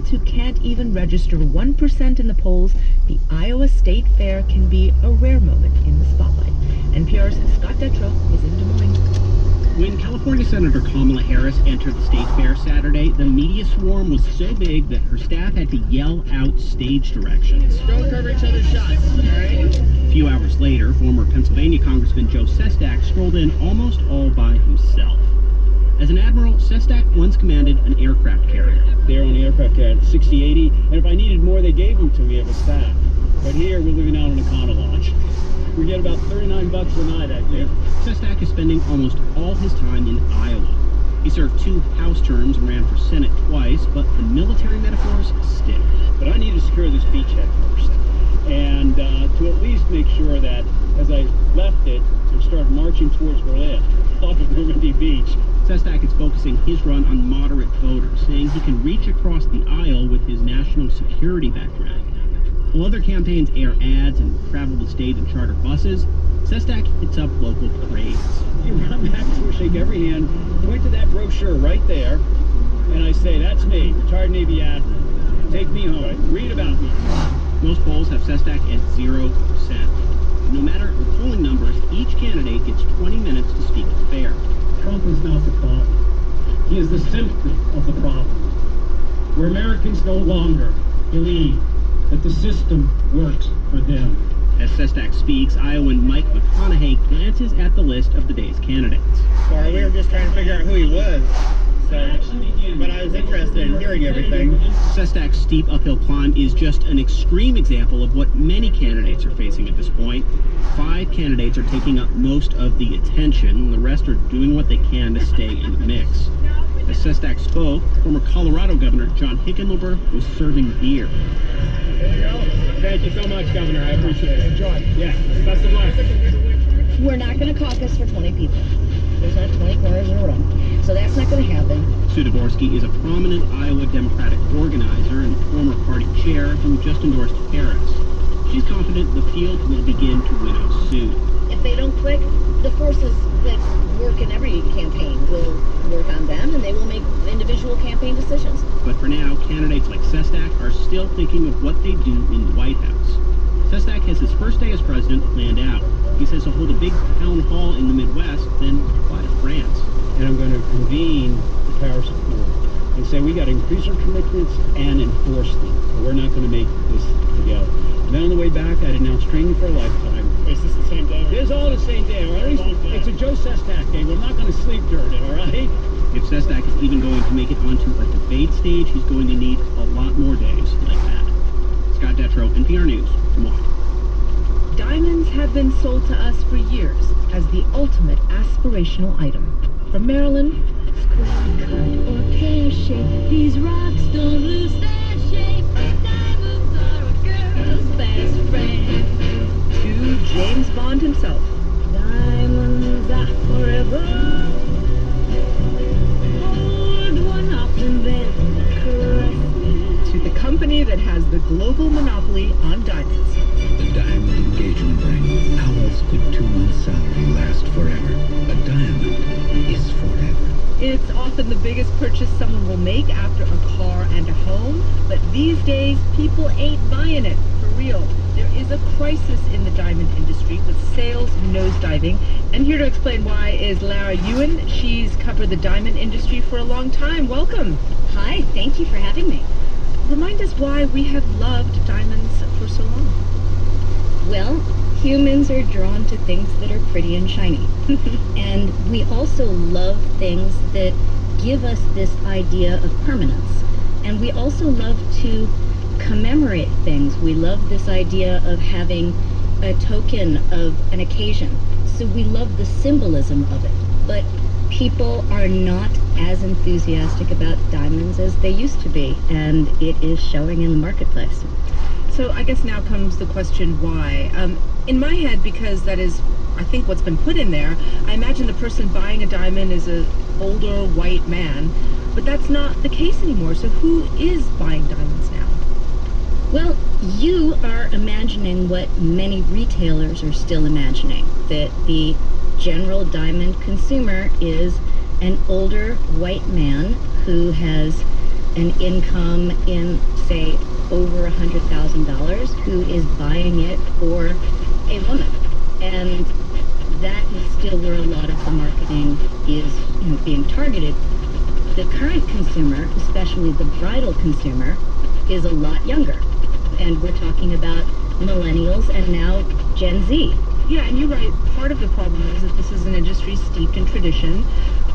candidates who can't even register 1% in the polls, the Iowa State Fair can be a rare moment in the spotlight. NPR's Scott Detrow is in Des Moines. When California Senator Kamala Harris entered the state fair Saturday, the media swarm was so big that her staff had to yell out stage directions. Don't cover each other's shots, all right? A few hours later, former Pennsylvania Congressman Joe Sestak strolled in almost all by himself. As an admiral, Sestak once commanded an aircraft carrier. They're on the aircraft carrier at 60-80, and if I needed more, they gave them to me as a staff. But here, we're living out on a Econo launch. We get about $39 a night, I think. Sestak is spending almost all his time in Iowa. He served 2 House terms and ran for Senate twice, but the military metaphors stick. But I need to secure this beachhead first. And to at least make sure that as I left it and started marching towards Berlin, off of Normandy Beach. Sestak is focusing his run on moderate voters, saying he can reach across the aisle with his national security background. While other campaigns air ads and travel the state in charter buses, Sestak hits up local parades. You run back to shake every hand, point to that brochure right there, and I say, that's me, retired Navy admiral. Take me home. Read about me. Most polls have Sestak at 0%. No matter the polling numbers, each candidate gets 20 minutes to speak at the fair. Trump is not the problem. He is the symptom of the problem. Where Americans no longer believe that the system works for them. As Sestak speaks, Iowan Mike McConaughey glances at the list of the day's candidates. Well, we were just trying to figure out who he was, but I was interested in hearing everything. Sestak's steep uphill climb is just an extreme example of what many candidates are facing at this point. 5 candidates are taking up most of the attention, the rest are doing what they can to stay in the mix. As Sestak spoke, former Colorado Governor John Hickenlooper was serving beer. There you go. Thank you so much, Governor. I appreciate it. Enjoy. Yeah. Best of luck. We're not going to caucus for 20 people. There's not 20 corners in a row. So that's not going to happen. Sue Dvorsky is a prominent Iowa Democratic organizer and former party chair who just endorsed Harris. She's confident the field will begin to winnow soon. If they don't click, the forces that work in every campaign will work on them, and they will make individual campaign decisions. But for now, candidates like Sestak are still thinking of what they do in the White House. Sestak has his first day as president planned out. He says he'll hold a big town hall in the Midwest, then fly to France. And I'm going to convene the Paris Accord and say we got to increase our commitments and enforce them. We're not going to make this together. And then on the way back, I'd announce training for a lifetime. Is this the same day? It is all the same day, all right? It's a Joe Sestak day. We're not going to sleep during it, all right? If Sestak is even going to make it onto a debate stage, he's going to need a lot more days like that. Scott Detrow, NPR News, Des Moines. Diamonds have been sold to us for years as the ultimate aspirational item. From Maryland, square cut or pear shape, these rocks don't lose their shape. Diamonds are a girl's best friend. to James Bond himself. Diamonds are forever. Hold one up and then caress me. To the company that has the global monopoly on diamonds. The diamond engagement ring. How else could 2 months' salary last forever? A diamond is forever. It's often the biggest purchase someone will make after a car and a home, but these days, people ain't buying it, for real. There is a crisis in the diamond industry with sales nosediving, and here to explain why is Lara Ewan. She's covered the diamond industry for a long time. Welcome. Hi, thank you for having me. Remind us why we have loved diamonds for so long. Well, humans are drawn to things that are pretty and shiny. And we also love things that give us this idea of permanence. And we also love to commemorate things. We love this idea of having a token of an occasion. So we love the symbolism of it. But people are not as enthusiastic about diamonds as they used to be, and it is showing in the marketplace. So I guess now comes the question why. In my head, because that is, I think, what's been put in there, I imagine the person buying a diamond is an older white man, but that's not the case anymore. So who is buying diamonds now? Well, you are imagining what many retailers are still imagining, that the general diamond consumer is an older white man who has an income in, say, over $100,000 who is buying it for a woman. And that is still where a lot of the marketing is, being targeted. The current consumer, especially the bridal consumer, is a lot younger. And we're talking about millennials and now Gen Z. Yeah, and you're right. Part of the problem is that this is an industry steeped in tradition.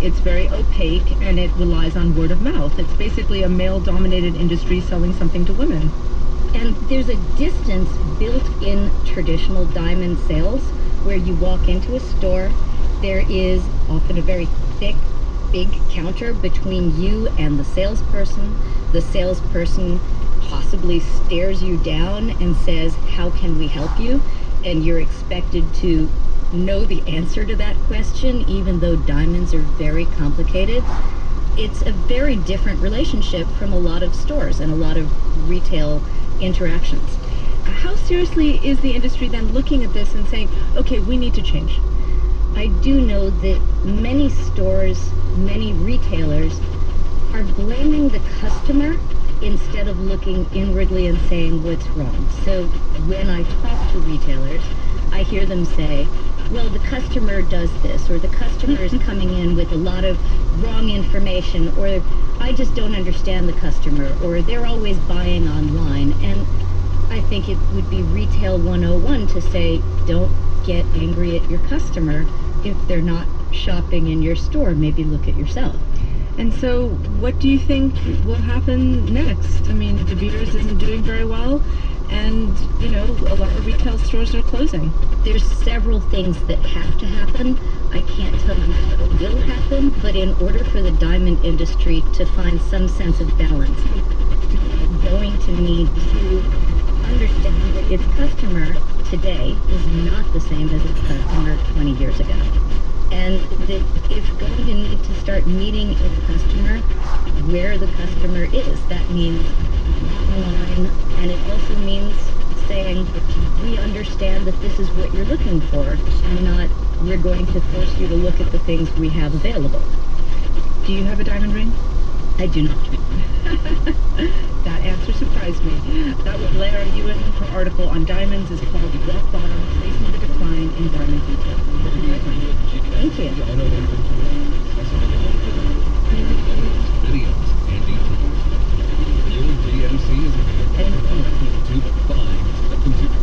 It's very opaque, and it relies on word of mouth. It's basically a male-dominated industry selling something to women. And there's a distance built in traditional diamond sales where you walk into a store, there is often a very thick, big counter between you and the salesperson. The salesperson possibly stares you down and says, "How can we help you?" And you're expected to know the answer to that question, even though diamonds are very complicated. It's a very different relationship from a lot of stores and a lot of retail interactions. How seriously is the industry then looking at this and saying, okay, we need to change? I do know that many stores, many retailers are blaming the customer instead of looking inwardly and saying what's wrong. So when I talk to retailers, I hear them say, well, the customer does this, or the customer is coming in with a lot of wrong information, or I just don't understand the customer, or they're always buying online. And I think it would be Retail 101 to say, don't get angry at your customer if they're not shopping in your store. Maybe look at yourself. And so what do you think will happen next? I mean, De Beers isn't doing very well, and, a lot of retail stores are closing. There's several things that have to happen. I can't tell you what will happen, but in order for the diamond industry to find some sense of balance, it's going to need to understand that its customer today is not the same as its customer 20 years ago. And that it's going to need to start meeting its customer where the customer is. That means online, and it also means saying, we understand that this is what you're looking for, and not, we're going to force you to look at the things we have available. Do you have a diamond ring? I do not. That answer surprised me. That was Lara Ewan. Her article on diamonds is called Rock Bottom, Facing the Decline in Diamond Retail. Thank you. Videos and your GMC is to find the consumer.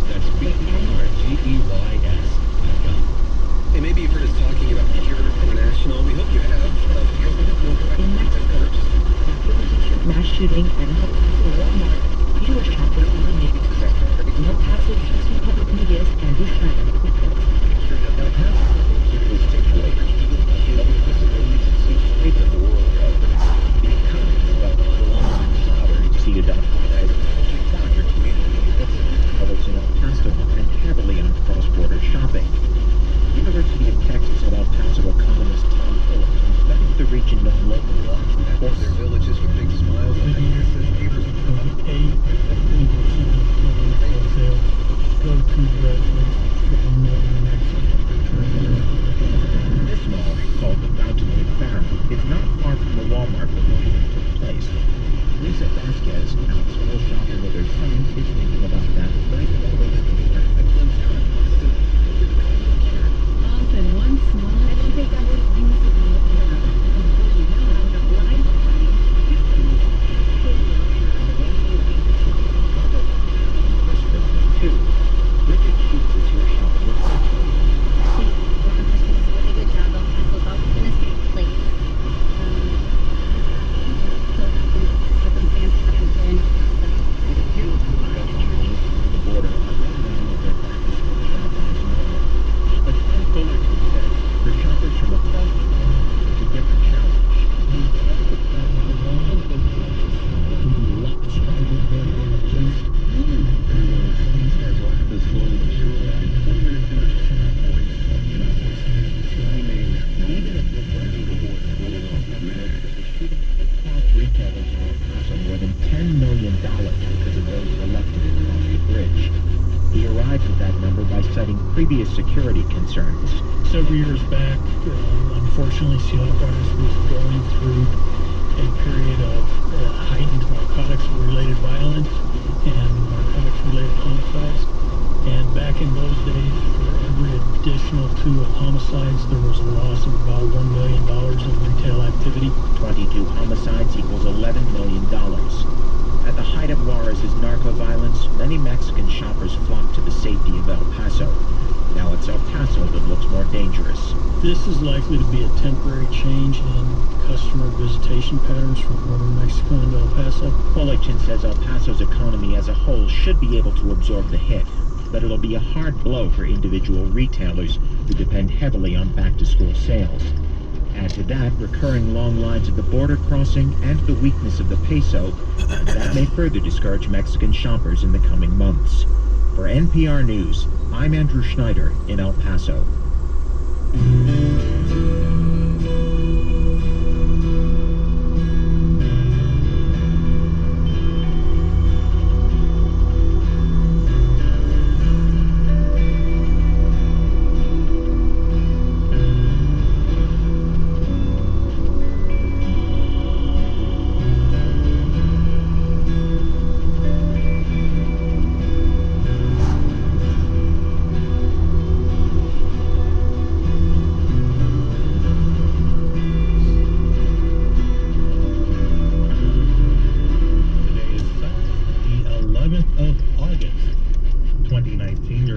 That's BRGEYS.com. Hey, maybe you've heard us talking about Pure International. We hope you have. In Mexico, mass shooting at El Paso Walmart. U.S. shoppers eliminated. El Paso Houston Public Media's Andy Schneider reports. El Paso was takeaway. Straight to the world. The comments about Walmart's sovereign exceeded up. Doctor publics in El Paso depend heavily on cross-border shopping. University of Texas at El Paso economist Tom Phillips studied the region of local laws and their villages with big smiles on their faces. Neighbors This mall, called the Fountainwood Farm, is not far from the Walmart where the shooting took place. Lisa Vasquez, out small shopping with her son, is thinking about that right while the living room. A glimpse out of Austin. Often one small... I don't think I would have used it. citing previous security concerns. Several years back, unfortunately, Sea Waters was going through a period of heightened narcotics-related violence and narcotics-related homicides. And back in those days, for every additional 2 homicides, there was a loss of about $1 million in retail activity. 22 homicides equals $11 million. At the height of Juarez's narco-violence, many Mexican shoppers flocked to the safety of El Paso. Now it's El Paso that looks more dangerous. This is likely to be a temporary change in customer visitation patterns from northern Mexico into El Paso. Polichin says El Paso's economy as a whole should be able to absorb the hit, but it'll be a hard blow for individual retailers who depend heavily on back-to-school sales. Add to that recurring long lines at the border crossing and the weakness of the peso, and that may further discourage Mexican shoppers in the coming months. For NPR News, I'm Andrew Schneider in El Paso.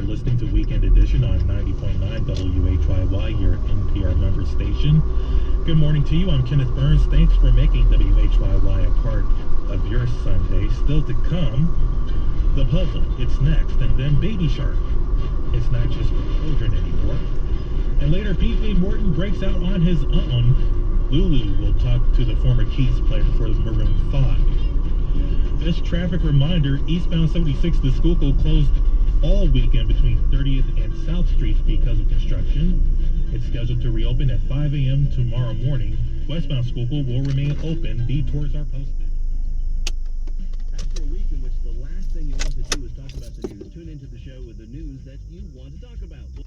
Listening to Weekend Edition on 90.9 WHYY, your NPR member station. Good morning to you. I'm Kenneth Burns. Thanks for making WHYY a part of your Sunday. Still to come, The Puzzle. It's next. And then Baby Shark. It's not just for children anymore. And later, PJ Morton breaks out on his own. Lulu will talk to the former Keys player for Maroon 5. This traffic reminder, eastbound 76 to Schuylkill closed all weekend between 30th and South Streets because of construction. It's scheduled to reopen at 5 a.m. tomorrow morning. Westbound Schuylkill will remain open. Detours are posted. After a week in which the last thing you want to do is talk about the news, tune into the show with the news that you want to talk about.